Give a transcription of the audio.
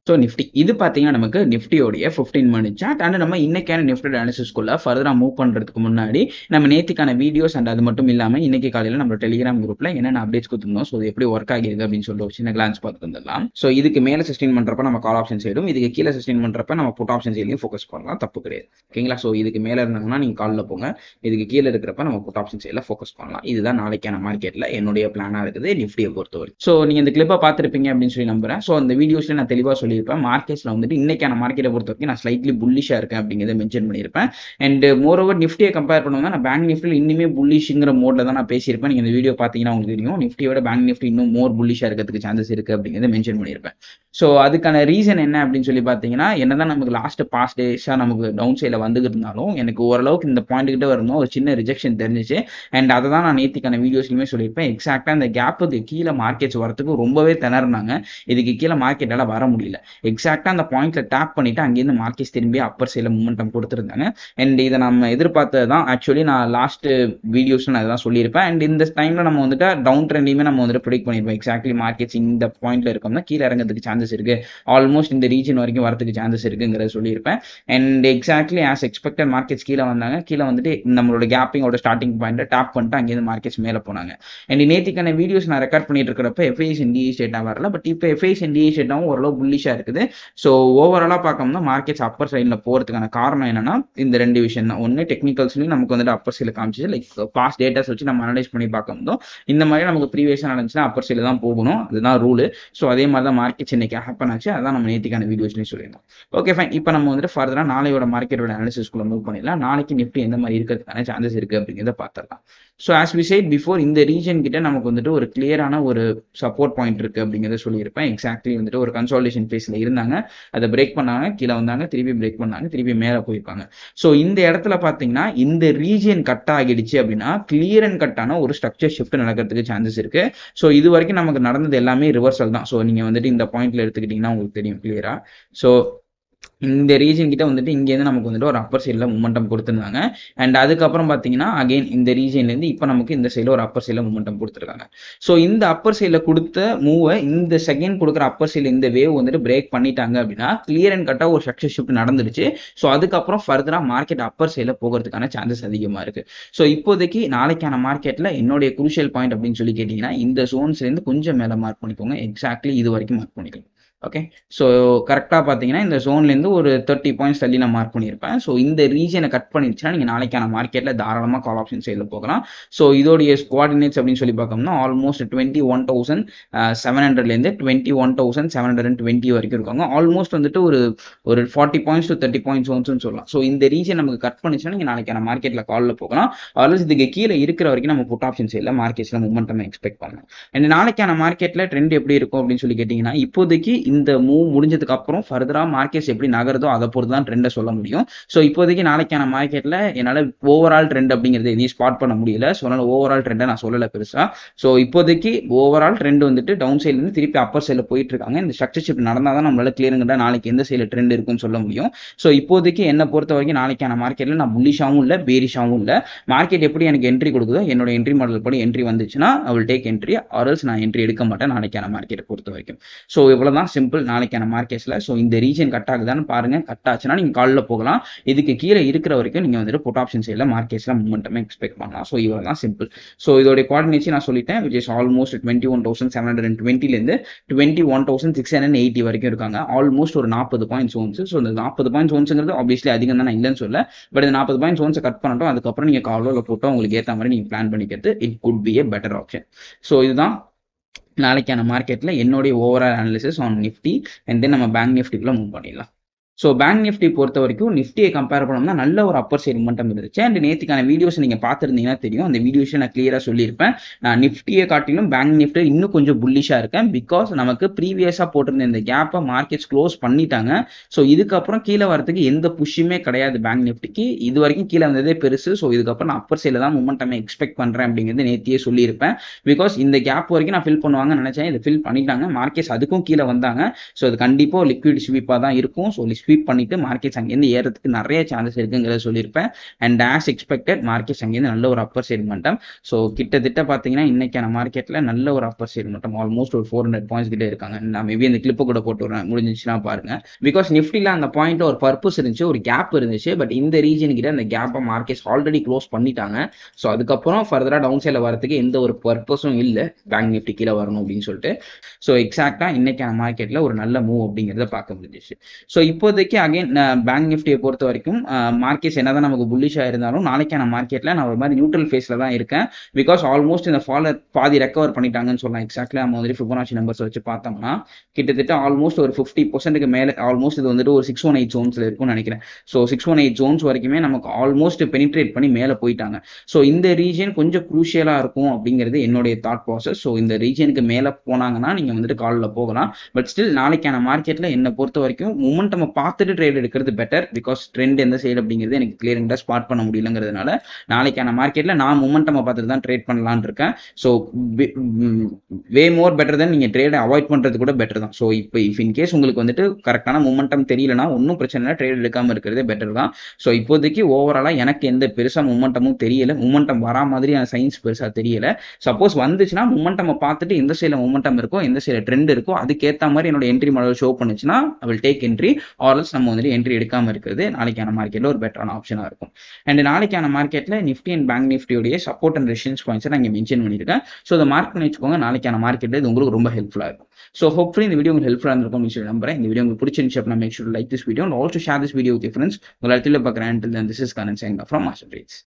So Nifty இது பார்த்தீங்கன்னா நமக்கு நிஃப்டியோடைய 15 minute சார்ட் அண்ட் நம்ம இன்னைக்கான நிஃப்டி அனாலிசிஸ்குள்ள ஃபர்தராக மூவ் பண்ணுறதுக்கு முன்னாடி நம்ம நேற்றுக்கான வீடியோஸ் அண்ட் அது மட்டும் இல்லாமல் இன்னைக்கு காலையில் நம்ம டெலிகிராம் குரூப்பில் என்னென்ன அப்டேட்ஸ் கொடுத்துருந்தோம், ஸோ இது எப்படி ஒர்க் ஆகிருக்கு அப்படின்னு சொல்லிட்டு ஒரு சின்ன கிளான்ஸ் பார்த்து வந்துடலாம். ஸோ இதுக்கு மேலே சஸ்டெயின் பண்ணுறப்ப நம்ம கால் ஆப்ஷன் சைடும், இதுக்கு கீழே சஸ்டெயின் பண்ணுறப்ப நம்ம புட் ஆப்ஷன் சைட்லையும் ஃபோக்கஸ் பண்ணலாம், தப்பு கிடையாது. ஓகேங்களா? ஸோ இதுக்கு மேலே இருந்தாங்கன்னா நீங்கள் காலில் போங்க, இதுக்கு கீழே இருக்கிறப்ப நம்ம புட் ஆப்ஷன் சைடில் ஃபோக்கஸ் பண்ணலாம். இதுதான் நாளைக்கான மார்க்கெட்டில் என்னுடைய பிளானாக இருக்குது நிஃப்டியை பொறுத்தவரை. ஸோ நீங்கள் இந்த கிளிப்பை பார்த்துருப்பீங்க அப்படின்னு சொல்லி நம்புறேன். ஸோ அந்த வீடியோஸில் நான் தெளிவாக சொல்லியிருப்பேன், மார்க்கெட்ஸ்ல வந்துட்டு இன்னைக்கான மார்க்கெட்டை பொறுத்த வரைக்கும் நான் ஸ்லைட்லி புல்லிஷா இருக்கேன் அப்படிங்கிறத மென்ஷன் பண்ணியிருப்பேன். அண்ட் மோர் ஓவர் நிஃப்டியை கம்பேர் பண்ணுவோம்னா நான் பேங்க் நிஃப்டியில் இன்னுமே புல்லிஷ்ங்கிற மோட்ல தான் நான் பேசியிருப்பேன். நீங்க இந்த வீடியோ பார்த்தீங்கன்னா உங்களுக்கு தெரியும், நிஃப்டியோட பேங்க் நிஃப்டி இன்னும் மோர் புல்லிஷா இருக்கிறதுக்கு சான்சஸ் இருக்கு அப்படிங்கிறத மென்ஷன் பண்ணியிருப்பேன். ஸோ அதுக்கான ரீசன் என்ன அப்படின்னு சொல்லி பார்த்தீங்கன்னா, என்னதான் நமக்கு லாஸ்ட் பாஸ்ட் டேஸாக நமக்கு டவுன் சைடில் வந்துகிட்டு இருந்தாலும் எனக்கு ஓரளவுக்கு இந்த பாயிண்ட் கிட்ட வரணும் ஒரு சின்ன ரிஜெக்ஷன் தெரிஞ்சிச்சு. அண்ட் அதை தான் நான் நேற்றுக்கான வீடியோஸ்லையுமே சொல்லியிருப்பேன். எக்ஸாக்டாக அந்த கேப்புக்கு கீழே மார்க்கெட்ஸ் வரத்துக்கு ரொம்பவே திணறினாங்க. இதுக்கு கீழே மார்க்கெட்டால வர முடியல. எக்ஸாக்டாக அந்த பாயிண்ட்ல டேப் பண்ணிட்டு அங்கேருந்து மார்க்கெட்ஸ் திரும்பி அப்பர் சைடில் மூமெண்டம் கொடுத்துருந்தாங்க. அண்ட் இதை நம்ம எதிர்பார்த்தது தான். ஆக்சுவலி நான் லாஸ்ட் வீடியோஸ்ல நான் இதான் சொல்லியிருப்பேன். அண்ட் இந்த டைம்ல நம்ம வந்துட்டு டவுன் ட்ரெண்டையுமே நம்ம வந்துட்டு ப்ரெடிக்ட் பண்ணியிருப்போம். எக்ஸாக்ட்லி மார்க்கெட்ஸ் இந்த பாயிண்ட்ல இருக்கோம்னா கீழே இறங்கிறதுக்கு சான்சஸ் இருக்கு, ஆல்மோஸ்ட் இந்த ரீஜன் வரைக்கும் வரதுக்கு சான்சஸ் இருக்குங்கிறத சொல்லியிருப்பேன். And exactly as expected markets கீழே வந்தாங்க. கீழே வந்துட்டு நம்மளோட கேப்பிங்கோட ஸ்டார்டிங் பாயிண்ட் டேப் பண்ணிட்டு அங்கேருந்து மார்க்கெட்ஸ் மேலே போனாங்க. அண்ட் நேற்றுக்கான வீடியோஸ் நான் ரெக்கார்ட் பண்ணிட்டு இருக்கிறப்ப எஃப்ஐஎஸ் அண்ட் டிஐ ஸ்டேட்டா வரல, பட் இப்போ எஃப்ஐஎஸ் அண்ட் டிஐ ஸ்டேட்டாவும் ஓரளவு புல்லிஷா இருக்குது. ஸோ ஓவராலாக பார்க்கணும்னா மார்க்கெட்ஸ் அப்பர் சைடில் போகிறதுக்கான காரணம் என்னன்னா இந்த ரெண்டு விஷயம் தான். ஒன்று டெக்னிக்கல்ஸ்லையும் நமக்கு வந்துட்டு அப்பர் சைடில் காமிச்சு, லைக் பாஸ்ட் டேட்டாஸ் வச்சு நம்ம அனலைஸ் பண்ணி பார்க்கணும். இந்த மாதிரி நமக்கு ப்ரீவியஸாக நடந்துச்சுன்னா அப்பர் சைடில் தான் போகணும், அதுதான் ரூல். ஸோ அதே மாதிரி தான் மார்க்கெட்ஸ் இன்னைக்கு ஹேப்பன் ஆச்சு, அதான் நம்ம நேற்றுக்கான வீடியோஸ்லையும் சொல்லியிருந்தோம். Okay fine. இப்போ நம்ம வந்துட்டு ஃபர்தராக நாளையோட மார்க்கெட்டோட அனாலிசிஸ்குள்ள மூவ் பண்ணிடலாம். நாளைக்கு நிஃப்டி எந்த மாதிரி இருக்கிறதுக்கான சான்சஸ் இருக்கு அப்படிங்கிறத பார்த்துடலாம். So as we said before, இந்த ரீஜன் கிட்ட நமக்கு வந்துட்டு ஒரு கிளியரான ஒரு சப்போர்ட் பாயிண்ட் இருக்கு அப்படிங்கிறத சொல்லியிருப்பேன். எக்ஸாக்ட்லி வந்துட்டு ஒரு கன்சாலிடேஷன் ஃபேஸ்ல இருந்தாங்க, அதை பிரேக் பண்ணாங்க, கீழே வந்தாங்க, திருப்பி பிரேக் பண்ணாங்க, திருப்பி மேலே போயிருக்காங்க. ஸோ இந்த இடத்துல பார்த்தீங்கன்னா இந்த ரீஜன் கட் ஆகிடுச்சு அப்படின்னா கிளியர் அண்ட் கட்டான ஒரு ஸ்ட்ரக்சர் ஷிஃப்ட் நடக்கிறதுக்கு சான்சஸ் இருக்கு. ஸோ இது வரைக்கும் நமக்கு நடந்தது எல்லாமே ரிவர்சல் தான். ஸோ நீங்க வந்துட்டு இந்த பாயிண்ட்ல எடுத்துக்கிட்டீங்கன்னா உங்களுக்கு தெரியும் கிளியரா. ஸோ இந்த ரீஜன் கிட்ட வந்துட்டு இங்கேருந்து நமக்கு வந்துட்டு ஒரு அப்பர் சைடில் மூமெண்டம் கொடுத்துருந்தாங்க. அண்ட் அதுக்கப்புறம் பார்த்தீங்கன்னா அகைன் இந்த ரீஜன்லேருந்து இப்போ நமக்கு இந்த சைடில் ஒரு அப்பர் சைடில் மூமெண்டம் கொடுத்துருக்காங்க. ஸோ இந்த அப்பர் சைடில் கொடுத்த மூவை இந்த செகண்ட் கொடுக்குற அப்பர் சைடில் இந்த வேவ் வந்துட்டு பிரேக் பண்ணிட்டாங்க அப்படின்னா கிளியர் அண்ட் கட்டாக ஒரு ஸ்ட்ரக்சர் ஷிஃப்ட் நடந்துருச்சு. ஸோ அதுக்கப்புறம் ஃபர்தராக மார்க்கெட் அப்பர் சைடில் போகிறதுக்கான சான்சஸ் அதிகமாக இருக்கு. ஸோ இப்போதைக்கு நாளைக்கான மார்க்கெட்டில் என்னுடைய குரூஷியல் பாயிண்ட் அப்படின்னு சொல்லி கேட்டிங்கன்னா இந்த ஜோன்ஸ்லேருந்து கொஞ்சம் மேலே மார்க் பண்ணிக்கோங்க. எக்ஸாக்ட்லி இது வரைக்கும் மார்க் பண்ணிக்கலாம். ஓகே, ஸோ கரெக்டாக பார்த்தீங்கன்னா இந்த ஜோன்லேருந்து ஒரு 30 பாயிண்ட்ஸ் தள்ளி நான் மார்க் பண்ணியிருப்பேன். ஸோ இந்த ரீஜனை கட் பண்ணிடுச்சுன்னா நீங்கள் நாளைக்கான மார்க்கெட்டில் தாராளமாக கால் ஆப்ஷன் சைடில் போகலாம். ஸோ இதோடைய கோஆர்டினேட்ஸ் அப்படின்னு சொல்லி பார்க்கணும்னா ஆல்மோஸ்ட் 21,700லேருந்து 21,720 வரைக்கும் இருக்காங்க. ஆல்மோஸ்ட் வந்துட்டு ஒரு 40 பாயிண்ட்ஸ் டு 30 பாயிண்ட்ஸ் ஜோன்ஸ்னு சொல்லலாம். ஸோ இந்த ரீஜன் நமக்கு கட் பண்ணிச்சுன்னா நீங்கள் நாளைக்கான மார்க்கெட்டில் காலில் போகலாம். ஆல்மோஸ்ட் இதுக்கு கீழே இருக்கிற வரைக்கும் நம்ம புட் ஆப்ஷன் சைடில் மார்க்கெட்ஸில் மூவ்மெண்ட் எக்ஸ்பெக்ட் பண்ணலாம். அண்ட் நாளைக்கான மார்க்கெட்டில் ட்ரெண்ட் எப்படி இருக்கும் அப்படின்னு சொல்லி கேட்டிங்கன்னா இப்போதைக்கு இந்த மூவ் முடிஞ்சதுக்கு அப்புறம் ஃபர்தரா மார்க்கெட்ஸ் எப்படி நகருதோ அதை பொறுத்து தான் ட்ரெண்டை சொல்ல முடியும். ஸோ இப்போதைக்கு நாளைக்கான மார்க்கெட்ல என்னால் ஓவரால் ட்ரெண்ட் அப்படிங்கிறது எதையும் ஸ்பாட் பண்ண முடியல. ஸோ அதனால ஓவரால் ட்ரெண்டை நான் சொல்லலை பெருசா. ஸோ இப்போதைக்கு ஓவரால் ட்ரெண்ட் வந்துட்டு டவுன் சைட்லேருந்து திருப்பி அப்பர் சைடில் போயிட்டு இருக்காங்க. இந்த ஸ்ட்ரக்சர் ஷிஃப்ட் நடந்தால் தான் நம்மளால கிளியருங்கிட்ட நாளைக்கு எந்த சைடில் ட்ரெண்ட் இருக்குன்னு சொல்ல முடியும். ஸோ இப்போதைக்கு என்னை பொறுத்த வரைக்கும் நாளைக்கான மார்க்கெட்டில் நான் புல்லிஷாவும் இல்லை பேரிஷாவும் இல்லை. மார்க்கெட் எப்படி எனக்கு என்ட்ரி கொடுக்குதோ என்னோட என்ட்ரி மாடல் படி என்ட்ரி வந்துச்சுன்னா ஐ வில் டேக் என்ட்ரி, ஆர்எல்ஸ் நான் என்ட்ரி எடுக்க மாட்டேன் நாளைக்கான மார்க்கெட்டை பொறுத்த வரைக்கும். ஸோ இவ்வளோதான் சிம்பிள் நாளைக்கான மார்க்கெட்ஸ்ல. ஸோ இந்த ரீஜன் கட் ஆகுதான்னு பாருங்க, கட் ஆச்சுன்னா நீங்க காலில் போகலாம். இதுக்கு கீழே இருக்கிற வரைக்கும் நீங்க வந்துட்டு புட் ஆப்ஷன் சைடில் மார்க்கெட்ஸ்ல மூவ்மெண்ட்மே எக்ஸ்பெக்ட் பண்ணலாம். ஸோ இவ்வளவுதான் சிம்பிள். ஸோ இதோட கோஆர்டினேட்ஸ் நான் சொல்லிட்டேன், விச் இஸ் ஆல்மோஸ்ட் 21,720லேருந்து 21,680 வரைக்கும் இருக்காங்க. ஆல்மோஸ்ட் ஒரு 40 பாயிண்ட் ஜோன்ஸ். ஸோ இந்த 40 பாயிண்ட் ஜோன்ஸ்ங்கிறது ஆப்வியஸ்லி அதிகம் தான், நான் இல்லைன்னு சொல்ல. பட் இந்த 40 பாயிண்ட் ஜோன்ஸை கட் பண்ணட்டும், அதுக்கப்புறம் நீங்க காலில் போட்டோ உங்களுக்கு ஏற்ற மாதிரி நீங்க பிளான் பண்ணிக்கிறது it could B A better option. So இதுதான் நாளைக்கான மார்க்கெட்டில் என்னுடைய overall analysis on Nifty. And then நம்ம பேங்க் நிஃப்டிக்குள்ள மூவ் பண்ணிடலாம். ஸோ பேங்க் நிஃப்டி பொறுத்த வரைக்கும் நிஃப்டியை கம்பேர் பண்ணோம்னா நல்ல ஒரு அப்பர் சைடு மொமெண்டம் இருந்துச்சு. அண்ட் நேற்றுக்கான வீடியோஸ் நீங்கள் பார்த்துருந்தீங்கன்னா தெரியும், அந்த வீடியோஸை நான் கிளியராக சொல்லியிருப்பேன். நான் நிஃப்டியை காட்டிலும் பேங்க் நிஃப்டி இன்னும் கொஞ்சம் புல்லிஷாக இருக்கேன். பிகாஸ் நமக்கு ப்ரீவியஸாக போட்டிருந்த இந்த கேப்பை மார்க்கெட்ஸ் க்ளோஸ் பண்ணிட்டாங்க. ஸோ இதுக்கப்புறம் கீழே வரதுக்கு எந்த புஷ்ஷுமே கிடையாது பேங்க் நிஃப்டிக்கு. இது வரைக்கும் கீழே வந்ததே பெருசு. ஸோ இதுக்கப்புறம் நான் அப்பர் சைடில் தான் மொமெண்டமே எக்ஸ்பெக்ட் பண்ணுறேன் அப்படிங்கிறது நேத்தியே சொல்லியிருப்பேன். பிகாஸ் இந்த கேப் வரைக்கும் நான் ஃபில் பண்ணுவாங்கன்னு நினச்சேன், இதை ஃபில் பண்ணிட்டாங்க. மார்க்கெட்ஸ் அதுக்கும் கீழே வந்தாங்க. ஸோ இது கண்டிப்பாக லிக்விட் ஸ்வீப்பாக தான் இருக்கும். ஸோ ஸ்வீப் பண்ணிட்டு மார்க்கெட்ஸ் அங்கேருந்து ஏறதுக்கு நிறைய சான்சஸ் இருக்குங்கிறத சொல்லியிருப்பேன். அண்ட் ஆஸ் எக்ஸ்பெக்டட் மார்க்கெட்ஸ் அங்கேருந்து நல்ல ஒரு அப்பர் சைடு மட்டம். ஸோ கிட்டத்தட்ட பார்த்தீங்கன்னா இன்னைக்கான மார்க்கெட்டில் நல்ல ஒரு அப்பர் சைடு மட்டம், ஆல்மோஸ்ட் ஒரு 400 பாயிண்ட்ஸ் கிட்டே இருக்காங்க. நான் மேபி அந்த கிளிப்பு கூட போட்டு வரேன், முடிஞ்சிச்சுன்னா பாருங்க. பிகாஸ் நிஃப்டியில் அந்த பாயிண்ட்ல ஒரு பர்பஸ் இருந்துச்சு, ஒரு கேப் இருந்துச்சு. பட் இந்த ரீஜன் கிட்ட அந்த கேப்பை மார்க்கெட்ஸ் ஆல்ரெடி க்ளோஸ் பண்ணிட்டாங்க. ஸோ அதுக்கப்புறம் ஃபர்தரா டவுன் சைடில் வரதுக்கு எந்த ஒரு பர்பஸும் இல்லை பேங்க் நிஃப்டி கீழே வரணும் அப்படின்னு சொல்லிட்டு. ஸோ எக்ஸாக்டா இன்னைக்கான மார்க்கெட்ல ஒரு நல்ல மூவ் அப்படிங்கிறத பார்க்க முடிஞ்சிச்சு. ஸோ இப்போதைக்கு அகைன் பேங்க் நிஃப்டியை பொறுத்த வரைக்கும் மார்க்கெட்ஸ் என்னதான் நமக்கு புல்லிஷா இருந்தாலும் நாளைக்கான மார்க்கெட்ல நான் ஒரு மாதிரி நியூட்ரல் ஃபேஸ்ல தான் இருக்கேன். பிகாஸ் ஆல்மோஸ்ட் இந்த ஃபாலர் பாதி ரெக்கவர் பண்ணிட்டாங்கன்னு சொல்லலாம். எக்ஸாக்ட்லி நம்ம வந்து ஃபிபோனாச்சி நம்பர்ஸ் வச்சு பார்த்தோம்னா கிட்டத்தட்ட ஆல்மோஸ்ட் ஒரு 50% மேலே ஆல்மோஸ்ட் இது வந்துட்டு ஒரு 618 ஜோன்ஸ்ல இருக்கும்னு நினைக்கிறேன். ஸோ 618 ஜோன்ஸ் வரைக்குமே நமக்கு ஆல்மோஸ்ட் பெனிட்ரேட் பண்ணி மேலே போயிட்டாங்க. ஸோ இந்த ரீஜன் கொஞ்சம் குரூஷியலா இருக்கும் அப்படிங்கிறது என்னுடைய தாட் ப்ராசஸ். ஸோ இந்த ரீஜனுக்கு மேலே போனாங்கன்னா நீங்க வந்துட்டு காலில் போகலாம். பட் ஸ்டில் நாளைக்கான மார்க்கெட்ல என்னை பொறுத்த வரைக்கும் மூமெண்டம் பார்த்துட்டு ட்ரேட் எடுக்கிறது பெட்டர். பிகாஸ் ட்ரெண்ட் எந்த சைடு அப்படிங்கிறது எனக்கு கிளியரிங்காக ஸ்பாட் பண்ண முடியலங்கிறதுனால நாளைக்கான மார்க்கெட்ல நான் மூமெண்டம் பார்த்துட்டு தான் ட்ரேட் பண்ணலான்னு இருக்கேன். ஸோ வே மோர் பெட்டர் தான் நீங்க ட்ரேடை அவாய்ட் பண்றது கூட பெட்டர் தான். ஸோ இப்போ இஃப் இன்கேஸ் உங்களுக்கு வந்துட்டு கரெக்டான மூமெண்டம் தெரியலனா ஒன்றும் பிரச்சனை இல்லை, ட்ரேட் எடுக்காம இருக்கிறதே பெட்டர் தான். ஸோ இப்போதைக்கு ஓவராலா எனக்கு எந்த பெருசா மூமெண்டமும் தெரியல, மூமெண்டம் வரா மாதிரியான சைன்ஸ் பெருசா தெரியல. சப்போஸ் வந்துச்சுன்னா மூமெண்டம் பார்த்துட்டு எந்த சைடில் மூமெண்டம் இருக்கோ எந்த சைடில் ட்ரெண்ட் இருக்கோ அதுக்கேற்ற மாதிரி என்னோட என்ட்ரி மாடல் ஷோ பண்ணுச்சுன்னா ஐ வில் டேக் என்ட்ரி. ஆர்எல்ஸ் நம்ம வந்துட்டு என்ட்ரி எடுக்காம இருக்கிறது நாளைக்கான மார்க்கெட்ல ஒரு பெட்டரான ஆப்ஷனா இருக்கும். அண்ட் நாளைக்கான மார்க்கெட்ல நிஃப்டி அண்ட் பேங்க் நிஃப்டியோடைய சப்போர்ட் அண்ட் ரெசிஸ்டன்ஸ் பாயிண்ட்ஸ் நான் இங்கே மென்ஷன் பண்ணியிருக்கேன். ஸோ அதை மார்க் பண்ணி வச்சுக்கோங்க. நாளைக்கான மார்க்கெட்ல இது உங்களுக்கு ரொம்ப ஹெல்ப்ஃபுல்லா இருக்கும். ஸோ ஹோப்ஃபுல்லி இந்த வீடியோ உங்களுக்கு ஹெல்ப்ஃபுல்லா இருக்கும் சொல்லி நம்புறேன். இந்த வீடியோ உங்களுக்கு பிடிச்சிருந்துச்சு அப்படின்னா make sure like this video and also share this video with friends. உங்களை இடத்துல பார்க்குறேன். Until then, this is Karan saying from Master Trades.